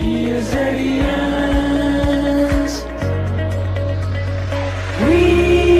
Years, we are years.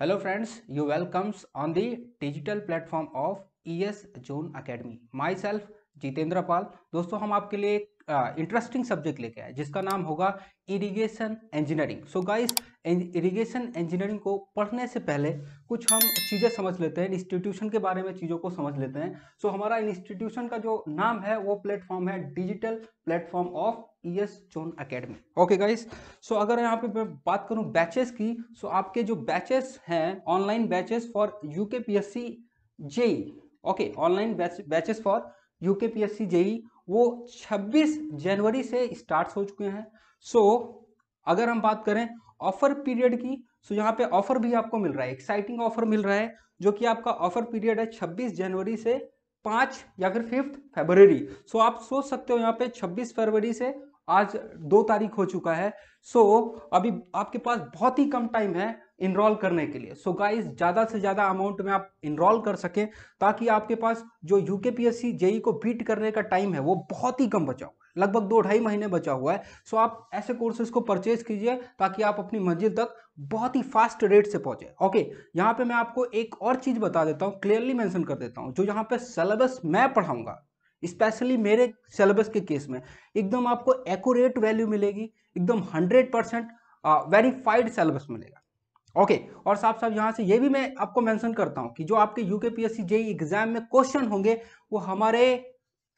Hello friends, you welcomes on the digital platform of ES Zone Academy. Myself Jitendra पाल। दोस्तों हम आपके लिए एक interesting subject लेके आए जिसका नाम होगा irrigation engineering. So guys, irrigation engineering को पढ़ने से पहले कुछ हम चीज़ें समझ लेते हैं, इंस्टीट्यूशन के बारे में चीज़ों को समझ लेते हैं। सो हमारा इंस्टीट्यूशन का जो नाम है वो प्लेटफॉर्म है digital platform of ES Zone Academy। Okay guys, so अगर यहाँ पे मैं बात करूँ बैचेस की, सो आपके जो बैचेस हैं online batches for UKPSC JE, okay, online batches for UKPSC JE वो 26 जनवरी से स्टार्ट हो चुके हैं। सो अगर हम बात करें ऑफर पीरियड की, सो यहाँ पे ऑफर भी आपको मिल रहा है, एक्साइटिंग ऑफर मिल रहा है, जो कि आपका ऑफर पीरियड है 26 जनवरी से 5 या फिर 5 फरवरी। सो आप सोच सकते हो यहाँ पे 26 फरवरी से आज 2 तारीख हो चुका है। सो अभी आपके पास बहुत ही कम टाइम है इनरोल करने के लिए। सो गाइस, ज़्यादा से ज़्यादा अमाउंट में आप इनरोल कर सकें ताकि आपके पास जो UKPSC जेई को बीट करने का टाइम है वो बहुत ही कम बचा हुआ है, लगभग 2-2.5 महीने बचा हुआ है। सो आप ऐसे कोर्सेज को परचेज कीजिए ताकि आप अपनी मंजिल तक बहुत ही फास्ट रेट से पहुंचे। ओके, यहाँ पे मैं आपको एक और चीज बता देता हूँ, क्लियरली मेंशन कर देता हूँ, जो यहाँ पे सिलेबस मैं पढ़ाऊंगा स्पेशली मेरे सिलेबस के केस में एकदम आपको एक्यूरेट वैल्यू मिलेगी, एकदम 100% वेरीफाइड सिलेबस मिलेगा। ओके, और साथ साथ यहाँ से ये भी मैं आपको मेंशन करता हूँ कि जो आपके UKPSC जेई एग्जाम में क्वेश्चन होंगे वो हमारे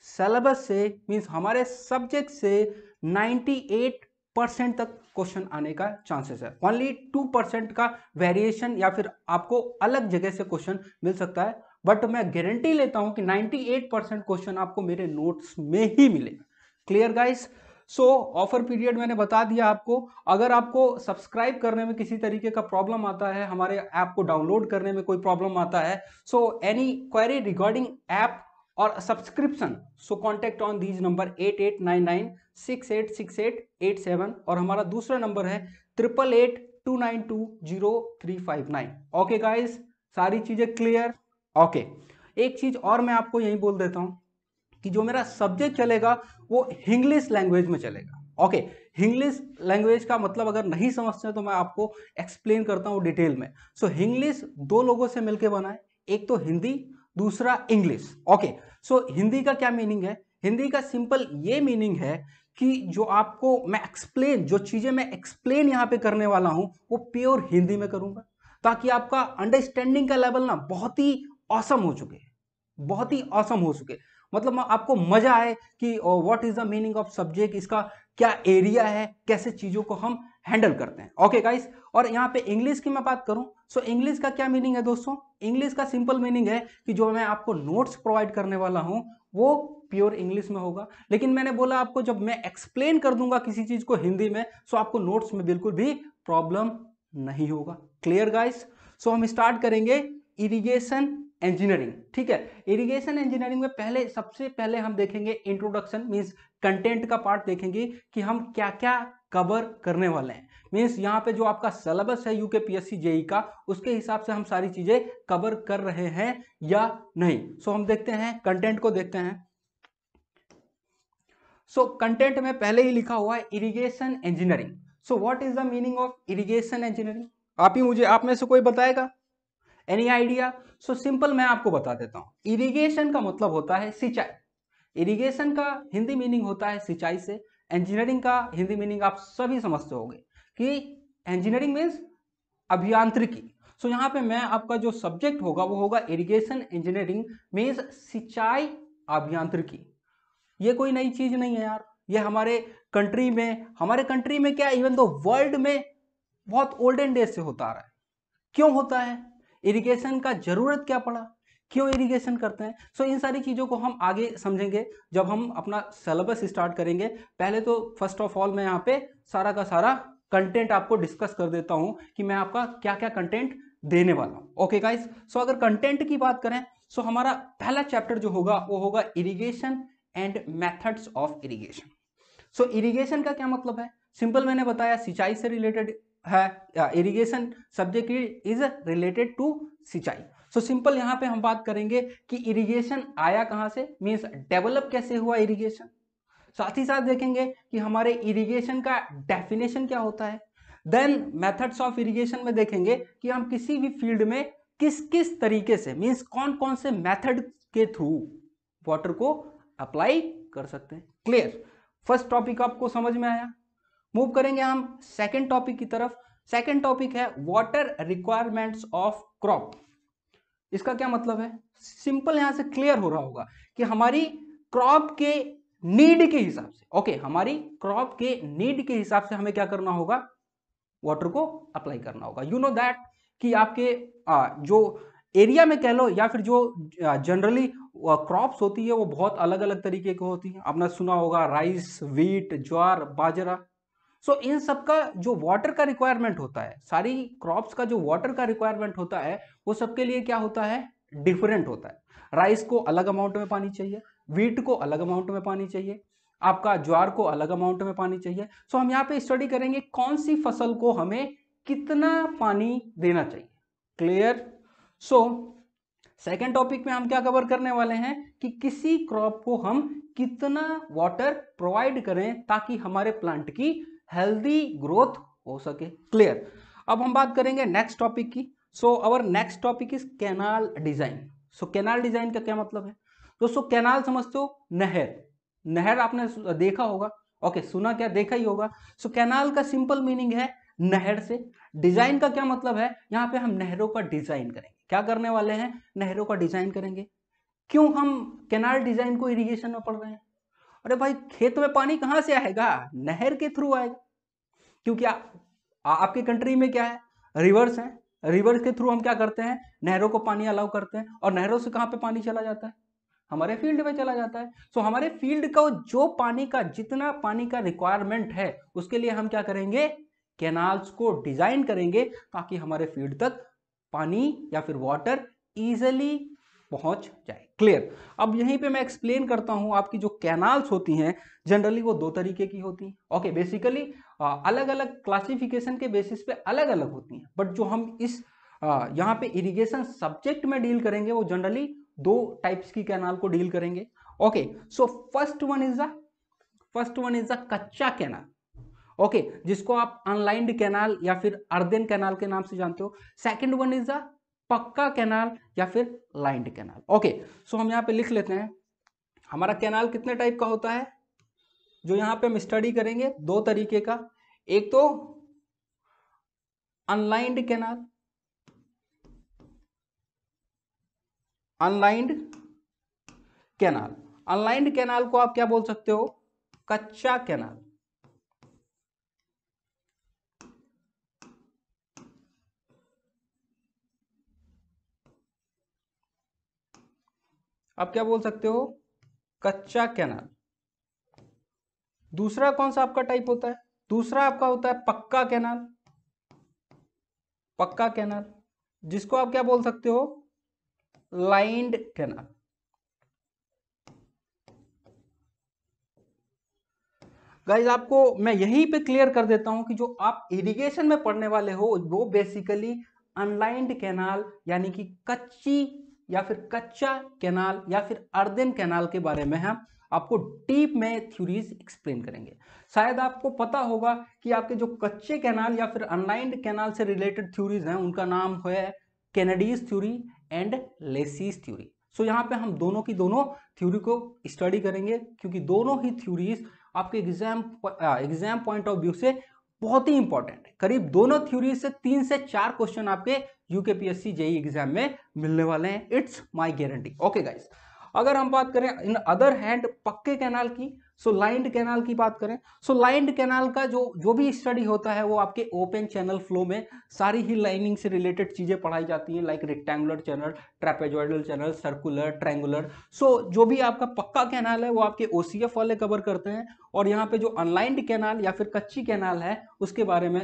सिलेबस से मींस हमारे सब्जेक्ट से 98% तक क्वेश्चन आने का चांसेस है। ओनली 2% का वेरिएशन या फिर आपको अलग जगह से क्वेश्चन मिल सकता है, बट मैं गारंटी लेता हूं कि 98% क्वेश्चन आपको मेरे नोट्स में ही मिलेगा। Clear guys? सो ऑफर पीरियड मैंने बता दिया आपको। अगर आपको सब्सक्राइब करने में किसी तरीके का प्रॉब्लम आता है, हमारे ऐप को डाउनलोड करने में कोई प्रॉब्लम आता है, so any query regarding app और subscription, so contact on these number 8899686887 और हमारा दूसरा नंबर है 8882920359। ओके गाइस, सारी चीजें क्लियर? ओके, एक चीज और मैं आपको यही बोल देता हूं कि जो मेरा सब्जेक्ट चलेगा वो इंग्लिश लैंग्वेज में चलेगा। ओके, इंग्लिश लैंग्वेज का मतलब अगर नहीं समझते तो मैं आपको एक्सप्लेन करता हूं डिटेल में। सो इंग्लिश 2 लोगों से मिलकर बना है, एक तो हिंदी, दूसरा इंग्लिश। ओके, सो हिंदी का क्या मीनिंग है? हिंदी का सिंपल ये मीनिंग है कि जो आपको मैं एक्सप्लेन, जो चीजें मैं एक्सप्लेन यहाँ पे करने वाला हूं वो प्योर हिंदी में करूंगा ताकि आपका अंडरस्टैंडिंग का लेवल ना बहुत ही ऑसम हो चुके, बहुत ही ऑसम हो चुके, मतलब आपको मजा आए कि what is the meaning of subject, इसका क्या एरिया है, कैसे चीजों को हम हैंडल करते हैं। ओके गाइस, और यहाँ पे इंग्लिश की मैं बात करूं, सो इंग्लिश का क्या मीनिंग है दोस्तों? इंग्लिश का सिंपल मीनिंग है कि जो मैं आपको नोट्स प्रोवाइड करने वाला हूं वो प्योर इंग्लिश में होगा, लेकिन मैंने बोला आपको जब मैं एक्सप्लेन कर दूंगा किसी चीज को हिंदी में, सो आपको नोट्स में बिल्कुल भी प्रॉब्लम नहीं होगा। Clear guys? सो हम स्टार्ट करेंगे इरिगेशन इंजीनियरिंग। ठीक है, इरिगेशन इंजीनियरिंग में पहले सबसे पहले हम देखेंगे इंट्रोडक्शन मींस कंटेंट का पार्ट देखेंगे कि हम क्या क्या कवर करने वाले हैं। मींस यहाँ पे जो आपका सिलेबस है UKPSC जेई का, उसके हिसाब से हम सारी चीजें कवर कर रहे हैं या नहीं। सो हम देखते हैं कंटेंट को, देखते हैं। सो कंटेंट में पहले ही लिखा हुआ है irrigation engineering. So what is the meaning of irrigation engineering? आप में से कोई बताएगा? Any idea? सो सिंपल मैं आपको बता देता हूं। इरिगेशन का मतलब होता है सिंचाई, इरिगेशन का हिंदी मीनिंग होता है सिंचाई से, इंजीनियरिंग का हिंदी मीनिंग आप सभी समझते होंगे कि इंजीनियरिंग मीन्स अभियांत्रिकी। सो यहाँ पे मैं आपका जो सब्जेक्ट होगा वो होगा इरिगेशन इंजीनियरिंग मीन्स सिंचाई अभियांत्रिकी। ये कोई नई चीज नहीं है यार, ये हमारे कंट्री में क्या, इवन दो वर्ल्ड में बहुत ओल्डन डेज से होता आ रहा है। क्यों होता है? इरिगेशन का जरूरत क्या पड़ा, क्यों इरिगेशन करते हैं? सो इन सारी चीजों को हम आगे समझेंगे जब हम अपना सिलेबस स्टार्ट करेंगे। पहले तो फर्स्ट ऑफ ऑल मैं यहाँ पे सारा का सारा कंटेंट आपको डिस्कस कर देता हूं कि मैं आपका क्या क्या कंटेंट देने वाला हूं। ओके गाइस, सो अगर कंटेंट की बात करें, सो हमारा पहला चैप्टर जो होगा वो होगा irrigation and methods of irrigation. So irrigation का क्या मतलब है? सिंपल मैंने बताया सिंचाई से रिलेटेड है। Irrigation subject is related to सिंचाई। सो सिंपल यहाँ पे हम बात करेंगे कि इरिगेशन आया कहाँ से, मीन्स डेवलप कैसे हुआ इरिगेशन। साथ ही साथ देखेंगे कि हमारे इरिगेशन का डेफिनेशन क्या होता है। देन मेथड्स ऑफ इरिगेशन में देखेंगे कि हम किसी भी फील्ड में किस किस तरीके से, मीन्स कौन कौन से मेथड के थ्रू वाटर को अप्लाई कर सकते हैं। क्लियर, फर्स्ट टॉपिक आपको समझ में आया। मूव करेंगे हम सेकेंड टॉपिक की तरफ। सेकेंड टॉपिक है वाटर रिक्वायरमेंट्स ऑफ क्रॉप। इसका क्या मतलब है, सिंपल यहां से क्लियर हो रहा होगा कि हमारी क्रॉप के नीड के हिसाब से, ओके, हमारी क्रॉप के नीड के हिसाब से हमें क्या करना होगा, वाटर को अप्लाई करना होगा। यू नो दैट कि आपके जो एरिया में कह लो या फिर जो जनरली क्रॉप्स होती है वो बहुत अलग अलग तरीके की होती है। आपने सुना होगा राइस, व्हीट, ज्वार, बाजरा। सो इन सब का जो वाटर का रिक्वायरमेंट होता है, सारी क्रॉप्स का जो वाटर का रिक्वायरमेंट होता है वो सबके लिए क्या होता है, डिफरेंट होता है। राइस को अलग अमाउंट में पानी चाहिए, व्हीट को अलग अमाउंट में पानी चाहिए, आपका ज्वार को अलग अमाउंट में पानी चाहिए। सो हम यहाँ पे स्टडी करेंगे कौन सी फसल को हमें कितना पानी देना चाहिए। क्लियर। सो सेकेंड टॉपिक में हम क्या कवर करने वाले हैं कि किसी क्रॉप को हम कितना वाटर प्रोवाइड करें ताकि हमारे प्लांट की हेल्दी ग्रोथ हो सके। क्लियर। अब हम बात करेंगे नेक्स्ट टॉपिक की। So our next topic is canal design. So canal design का क्या मतलब है दोस्तों, कैनाल समझते हो, नहर। नहर आपने देखा होगा, ओके, सुना क्या, देखा ही होगा। सो कैनाल का सिंपल मीनिंग है नहर से। डिजाइन का क्या मतलब है, यहाँ पे हम नहरों का डिजाइन करेंगे। क्या करने वाले हैं, नहरों का डिजाइन करेंगे। क्यों हम कैनाल डिजाइन को इरिगेशन में पढ़ रहे हैं, अरे भाई खेत में पानी कहां से आएगा, नहर के थ्रू आएगा। क्योंकि आपके कंट्री में क्या है, रिवर्स है। रिवर्स के थ्रू हम क्या करते हैं, नहरों को पानी अलाउ करते हैं। और नहरों से कहां पे पानी चला जाता है, हमारे फील्ड में चला जाता है। सो हमारे फील्ड का जो पानी का जितना पानी का रिक्वायरमेंट है उसके लिए हम क्या करेंगे, कैनाल्स को डिजाइन करेंगे ताकि हमारे फील्ड तक पानी या फिर वाटर इजिली पहुंच जाए। क्लियर। अब यहीं पे मैं एक्सप्लेन करता हूं, आपकी जो कैनाल्स होती हैं जनरली वो दो तरीके की होती हैं। ओके, बेसिकली अलग अलग क्लासिफिकेशन के बेसिस पे अलग अलग होती हैं, बट जो हम इस यहाँ पे इरिगेशन सब्जेक्ट में डील करेंगे वो जनरली दो टाइप्स की कैनाल को डील करेंगे। Okay, so first one is the कच्चा कैनाल, ओके, जिसको आप अनलाइंड कैनाल या फिर अर्दन कैनाल के नाम से जानते हो। सेकंड वन इज द पक्का कैनाल या फिर लाइंड कैनाल। ओके, सो हम यहाँ पे लिख लेते हैं हमारा कैनाल कितने टाइप का होता है, जो यहाँ पे हम स्टडी करेंगे दो तरीके का। एक तो unlined canal, unlined canal. Unlined canal को आप क्या बोल सकते हो, कच्चा कैनाल। आप क्या बोल सकते हो, कच्चा कैनाल। दूसरा कौन सा आपका टाइप होता है, दूसरा आपका होता है पक्का कैनाल। पक्का कैनाल जिसको आप क्या बोल सकते हो, लाइंड कैनाल। गाइस आपको मैं यहीं पे क्लियर कर देता हूं कि जो आप इरिगेशन में पढ़ने वाले हो वो बेसिकली अनलाइंड कैनाल यानी कि कच्ची या फिर कच्चा कैनाल या फिर अर्दन कैनाल के बारे में हम आपको डीप में थ्योरीज एक्सप्लेन करेंगे। शायद आपको पता होगा कि आपके जो कच्चे कैनाल या फिर अनलाइंड कैनाल से रिलेटेड थ्योरीज हैं उनका नाम है केनेडीज थ्योरी एंड लेसीज थ्योरी। सो यहाँ पे हम दोनों की दोनों थ्योरी को स्टडी करेंगे क्योंकि दोनों ही थ्योरीज आपके एग्जाम पॉइंट ऑफ व्यू से बहुत ही इंपॉर्टेंट है। करीब दोनों थ्योरी से 3 से 4 क्वेश्चन आपके यूकेपीएससी जेई एग्जाम में मिलने वाले हैं, it's my guarantee. Okay guys, अगर हम बात करें इन अदर हैंड पक्के कैनाल की, सो लाइंड कैनाल की बात करें, सो लाइंड कैनाल का जो भी स्टडी होता है वो आपके ओपन चैनल फ्लो में सारी ही लाइनिंग से रिलेटेड चीजें पढ़ाई जाती हैं, like rectangular channel, trapezoidal channel, circular, triangular. So जो भी आपका पक्का कैनाल है वो आपके ओसीएफ वाले कवर करते हैं, और यहाँ पे जो अनलाइंड कैनाल या फिर कच्ची कैनाल है उसके बारे में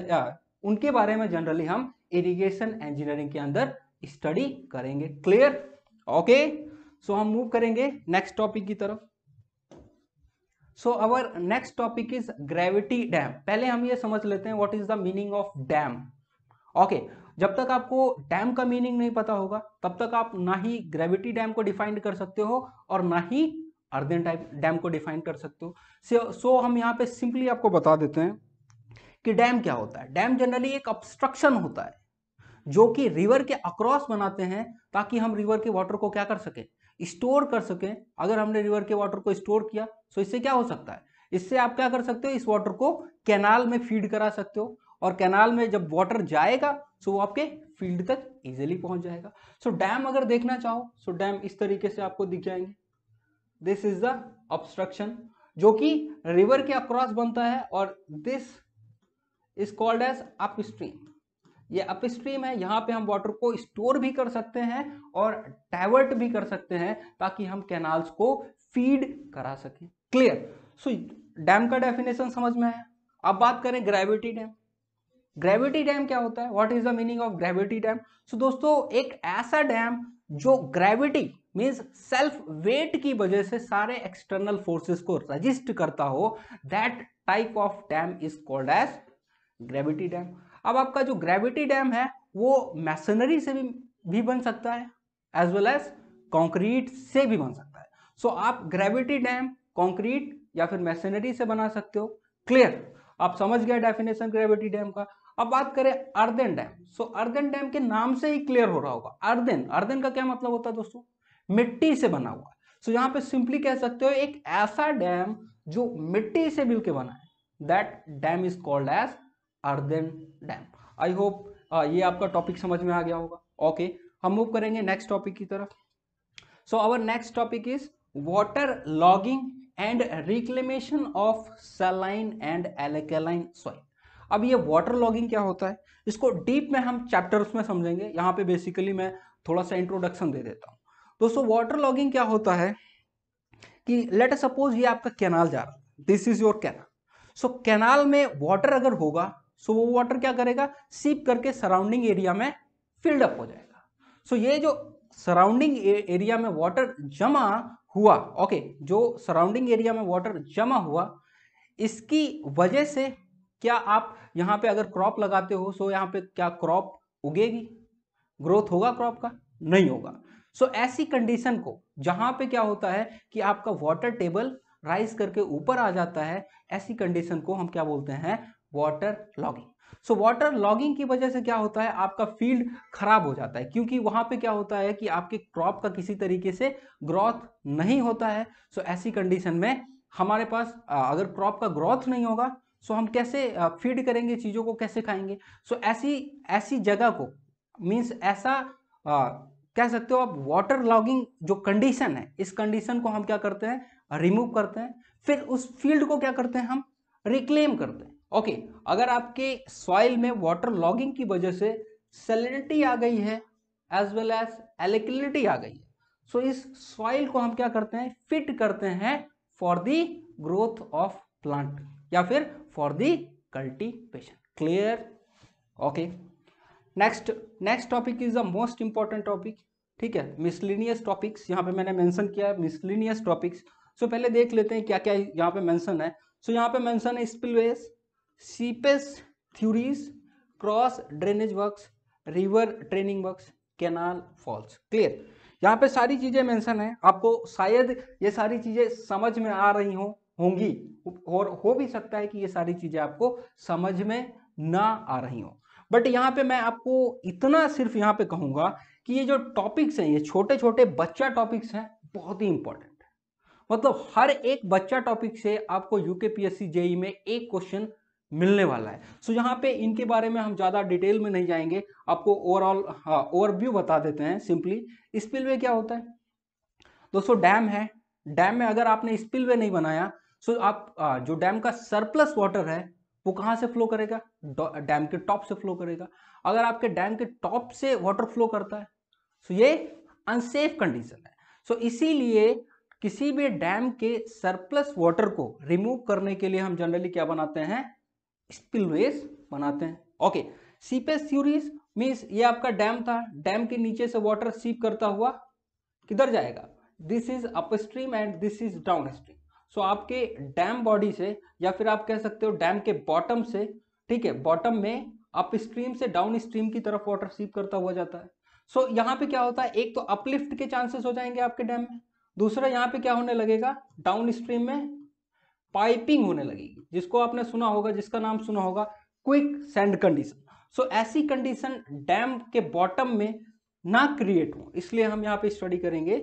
उनके बारे में जनरली हम इरिगेशन इंजीनियरिंग के अंदर स्टडी करेंगे। क्लियर। ओके, सो हम मूव करेंगे नेक्स्ट टॉपिक की तरफ। So our next topic is gravity dam. पहले हम ये समझ लेते हैं what is the meaning of dam. Okay, जब तक आपको डैम का मीनिंग नहीं पता होगा तब तक आप ना ही ग्रेविटी डैम को डिफाइन कर सकते हो और ना ही अर्दन टाइप डैम को डिफाइन कर सकते हो। सो हम यहाँ पे सिंपली आपको बता देते हैं कि डैम क्या होता है। डैम जनरली एक ऑब्स्ट्रक्शन होता है जो कि रिवर के अक्रॉस बनाते हैं ताकि हम रिवर के वाटर को क्या कर सके, स्टोर कर सके। अगर हमने रिवर के वाटर को स्टोर किया तो इससे क्या हो सकता है, इससे आप क्या कर सकते हो, इस वाटर को कैनाल में फीड करा सकते हो और कैनाल में जब वाटर जाएगा तो वो आपके फील्ड तक इजीली पहुंच जाएगा। सो डैम अगर देखना चाहो सो डैम इस तरीके से आपको दिख जाएंगे। दिस इज द ऑब्स्ट्रक्शन जो कि रिवर के अक्रॉस बनता है और this is called as upstream. ये अपस्ट्रीम है, यहाँ पे हम वाटर को स्टोर भी कर सकते हैं और डाइवर्ट भी कर सकते हैं ताकि हम कैनाल्स को फीड करा सकें। क्लियर। सो डैम का डेफिनेशन समझ में आया। अब बात करें ग्रेविटी डैम। ग्रेविटी डैम क्या होता है, what is the meaning of gravity dam. So दोस्तों एक ऐसा डैम जो ग्रेविटी मींस सेल्फ वेट की वजह से सारे एक्सटर्नल फोर्सेस को रजिस्ट करता हो, that type of dam is called as gravity dam. अब आपका जो ग्रेविटी डैम है वो मैसनरी से भी बन सकता है एज वेल एज कंक्रीट से भी बन सकता है। सो आप ग्रेविटी डैम कंक्रीट या फिर मैसनरी से बना सकते हो। क्लियर, आप समझ गए डेफिनेशन ग्रेविटी डैम का। अब बात करें अर्दन डैम। सो अर्दन डैम के नाम से ही क्लियर हो रहा होगा, अर्दन, अर्दन का क्या मतलब होता है दोस्तों, मिट्टी से बना हुआ। सो यहाँ पे सिंपली कह सकते हो एक ऐसा डैम जो मिट्टी से मिलकर बना है, that dam is called as earthen dam. I hope ये आपका टॉपिक समझ में आ गया होगा। ओके, हम मूव करेंगे नेक्स्ट टॉपिक की तरफ। So our next topic is water logging and reclamation of saline and alkaline soil. अब ये वाटर लॉगिंग क्या होता है इसको डीप में हम चैप्टर्स में समझेंगे। यहाँ पे बेसिकली मैं थोड़ा सा इंट्रोडक्शन दे देता हूँ। दोस्तों वाटर लॉगिंग क्या होता है कि लेट सपोज ये आपका कैनाल जा रहा है, this is your canal. So canal में वाटर अगर होगा सो वो वाटर क्या करेगा, सीप करके सराउंडिंग एरिया में फिल्ड अप हो जाएगा। सो ये जो सराउंडिंग एरिया में वाटर जमा हुआ, ओके, जो सराउंडिंग एरिया में वाटर जमा हुआ, इसकी वजह से क्या आप यहाँ पे अगर क्रॉप लगाते हो सो यहाँ पे क्या क्रॉप उगेगी, ग्रोथ होगा क्रॉप का, नहीं होगा। सो ऐसी कंडीशन को जहां पे क्या होता है कि आपका वाटर टेबल राइज करके ऊपर आ जाता है, ऐसी कंडीशन को हम क्या बोलते हैं, water logging. So water logging की वजह से क्या होता है, आपका फील्ड खराब हो जाता है क्योंकि वहां पे क्या होता है कि आपके क्रॉप का किसी तरीके से ग्रोथ नहीं होता है। सो ऐसी कंडीशन में हमारे पास अगर क्रॉप का ग्रोथ नहीं होगा सो हम कैसे फीड करेंगे, चीजों को कैसे खाएंगे। सो ऐसी जगह को मीन्स ऐसा कह सकते हो आप, वाटर लॉगिंग जो कंडीशन है, इस कंडीशन को हम क्या करते हैं, रिमूव करते हैं। फिर उस फील्ड को क्या करते हैं, हम रिक्लेम करते हैं। ओके, अगर आपके सॉइल में वाटर लॉगिंग की वजह से सैलिनिटी आ गई है एज वेल एज एल्कलिनिटी आ गई है, सो इस सॉइल को हम क्या करते हैं, फिट करते हैं for the growth of plant या फिर for the cultivation. Clear. Okay, next topic is the most important topic. ठीक है, मिसलिनियस टॉपिक्स यहाँ पे मैंने मेंशन किया है, मिसलिनियस टॉपिक्स। सो पहले देख लेते हैं क्या क्या यहाँ पे मेंशन है। सो यहाँ पे मेंशन है spillways, seepage theories, cross drainage works, river training works, canal falls. Clear, यहाँ पे सारी चीजें मेंशन है। आपको शायद ये सारी चीजें समझ में आ रही होंगी और हो भी सकता है कि ये सारी चीजें आपको समझ में ना आ रही हो, बट यहाँ पे मैं आपको इतना सिर्फ यहाँ पे कहूंगा कि ये जो टॉपिक्स हैं, ये छोटे छोटे बच्चा टॉपिक्स हैं, बहुत ही इंपॉर्टेंट है। मतलब हर एक बच्चा टॉपिक से आपको यूकेपीएससी जेई में एक क्वेश्चन मिलने वाला है। सो यहाँ पे इनके बारे में हम ज्यादा डिटेल में नहीं जाएंगे, आपको ओवरऑल ओवरव्यू बता देते हैं सिंपली। स्पिलवे क्या होता है दोस्तों, डैम है, डैम में अगर आपने स्पिलवे नहीं बनाया सो आप जो डैम का सरप्लस वाटर है वो कहाँ से फ्लो करेगा, डैम के टॉप से फ्लो करेगा। अगर आपके डैम के टॉप से वाटर फ्लो करता है सो ये अनसेफ कंडीशन है। सो इसीलिए किसी भी डैम के सरप्लस वाटर को रिमूव करने के लिए हम जनरली क्या बनाते हैं, स्पिलवेज बनाते हैं। ओके, सीपेज थ्योरीज मींस ये आपका डैम था, डैम के नीचे से वाटर सीप करता हुआ किधर जाएगा, this is upstream and this is downstream. So आपके डैम बॉडी से या फिर आप कह सकते हो डैम के बॉटम से, ठीक है, बॉटम में अप स्ट्रीम से डाउन स्ट्रीम की तरफ वाटर सीप करता हुआ जाता है। सो यहाँ पे क्या होता है, एक तो अपलिफ्ट के चांसेस हो जाएंगे आपके डैम में, दूसरा यहाँ पे क्या होने लगेगा, डाउन स्ट्रीम में पाइपिंग होने लगेगी, जिसको आपने सुना होगा, जिसका नाम सुना होगा क्विक सैंड कंडीशन। सो ऐसी कंडीशन डैम के बॉटम में ना क्रिएट हो, इसलिए हम यहाँ पे स्टडी करेंगे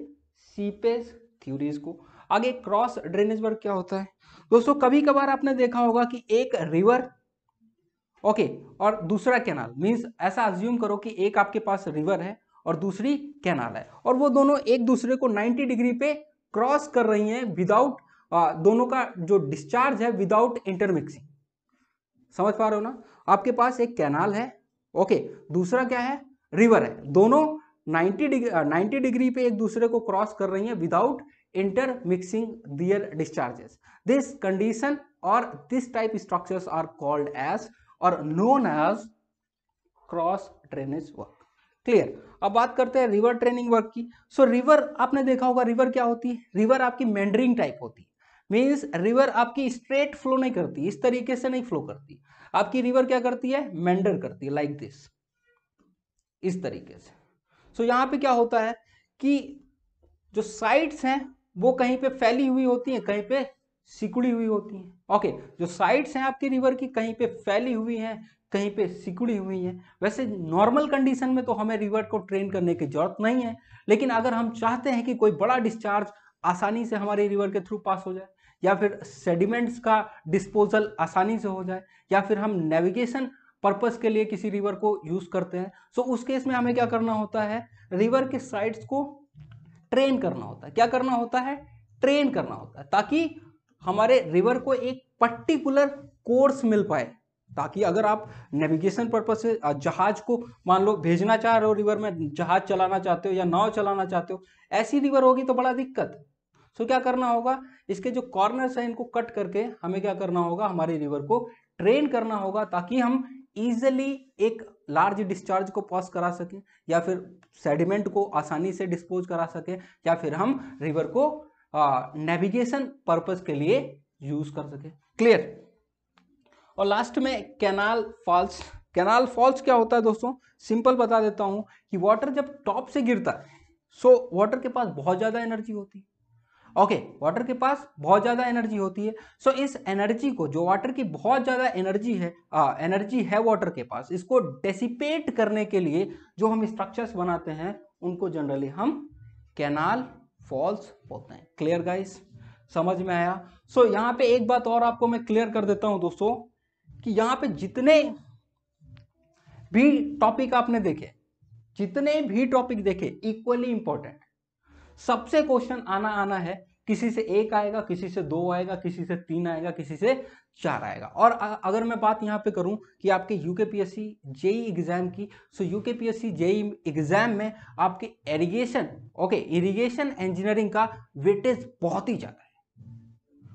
सीपेज थ्योरीज को। आगे क्रॉस ड्रेनेज वर्क क्या होता है दोस्तों, कभी कभार आपने देखा होगा कि एक रिवर ओके और दूसरा कैनाल, मींस ऐसा अज्यूम करो कि एक आपके पास रिवर है और दूसरी कैनाल है, और वो दोनों एक दूसरे को 90 डिग्री पे क्रॉस कर रही हैं विदाउट, दोनों का जो डिस्चार्ज है विदाउट इंटरमिक्सिंग। समझ पा रहे हो ना, आपके पास एक कैनाल है ओके, दूसरा क्या है, रिवर है, दोनों 90 डिग्री पे एक दूसरे को क्रॉस कर रही हैं without intermixing their discharges. This condition or this type structures are called as or known as cross drainage work. Clear. अब बात करते हैं रिवर ड्रेनिंग वर्क की। सो रिवर आपने देखा होगा, रिवर क्या होती है, रिवर आपकी मेंडरिंग टाइप होती है, मींस रिवर आपकी स्ट्रेट फ्लो नहीं करती, इस तरीके से नहीं फ्लो करती, आपकी रिवर क्या करती है, मेंडर करती है, लाइक दिस, इस तरीके से। सो यहाँ पे क्या होता है कि जो साइड्स हैं वो कहीं पे फैली हुई होती हैं, कहीं पे सिकुड़ी हुई होती हैं। ओके, जो साइड्स हैं आपकी रिवर की कहीं पे फैली हुई हैं, कहीं पे सिकुड़ी हुई हैं। वैसे नॉर्मल कंडीशन में तो हमें रिवर को ट्रेन करने की जरूरत नहीं है, लेकिन अगर हम चाहते हैं कि कोई बड़ा डिस्चार्ज आसानी से हमारी रिवर के थ्रू पास हो जाए, या फिर सेडिमेंट्स का डिस्पोजल आसानी से हो जाए, या फिर हम नेविगेशन पर्पस के लिए किसी रिवर को यूज करते हैं, सो उस केस में हमें क्या करना होता है, रिवर के साइड्स को ट्रेन करना होता है। क्या करना होता है, ट्रेन करना होता है, ताकि हमारे रिवर को एक पर्टिकुलर कोर्स मिल पाए, ताकि अगर आप नेविगेशन पर्पज से जहाज को मान लो भेजना चाह रहे हो, रिवर में जहाज चलाना चाहते हो या नाव चलाना चाहते हो, ऐसी रिवर होगी तो बड़ा दिक्कत। सो क्या करना होगा, इसके जो कॉर्नर्स हैं इनको कट करके हमें क्या करना होगा, हमारी रिवर को ट्रेन करना होगा, ताकि हम इजिली एक लार्ज डिस्चार्ज को पास करा सकें, या फिर सेडिमेंट को आसानी से डिस्पोज करा सकें, या फिर हम रिवर को नेविगेशन पर्पस के लिए यूज कर सकें। क्लियर। और लास्ट में कैनाल फॉल्स। कैनाल फॉल्स क्या होता है दोस्तों, सिंपल बता देता हूं कि वाटर जब टॉप से गिरता है, सो वाटर के पास बहुत ज्यादा एनर्जी होती है। ओके, वाटर के पास बहुत ज्यादा एनर्जी होती है। सो इस एनर्जी को, जो वाटर की बहुत ज्यादा एनर्जी है वाटर के पास, इसको डेसिपेट करने के लिए जो हम स्ट्रक्चर्स बनाते हैं उनको जनरली हम कैनाल फॉल्स बोलते हैं। क्लियर गाइस, समझ में आया। सो यहाँ पे एक बात और आपको मैं क्लियर कर देता हूं दोस्तों, कि यहाँ पे जितने भी टॉपिक आपने देखे, जितने भी टॉपिक देखे, इक्वली इंपॉर्टेंट, सबसे क्वेश्चन आना है, किसी से 1 आएगा, किसी से 2 आएगा, किसी से 3 आएगा, किसी से 4 आएगा। और अगर मैं बात यहाँ पे करूँ कि आपके यूकेपीएससी जेई एग्जाम की, सो यूकेपीएससी जेई एग्जाम में आपके इरिगेशन इंजीनियरिंग का वेटेज बहुत ही ज्यादा है।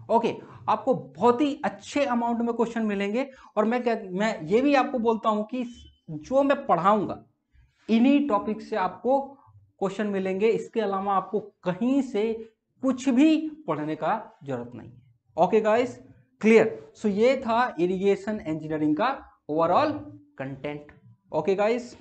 ओके, आपको बहुत ही अच्छे अमाउंट में क्वेश्चन मिलेंगे, और मैं ये भी आपको बोलता हूँ कि जो मैं पढ़ाऊंगा इन्हीं टॉपिक से आपको क्वेश्चन मिलेंगे, इसके अलावा आपको कहीं से कुछ भी पढ़ने का जरूरत नहीं है। Okay guys, clear. सो ये था इरिगेशन इंजीनियरिंग का ओवरऑल कंटेंट। Okay guys.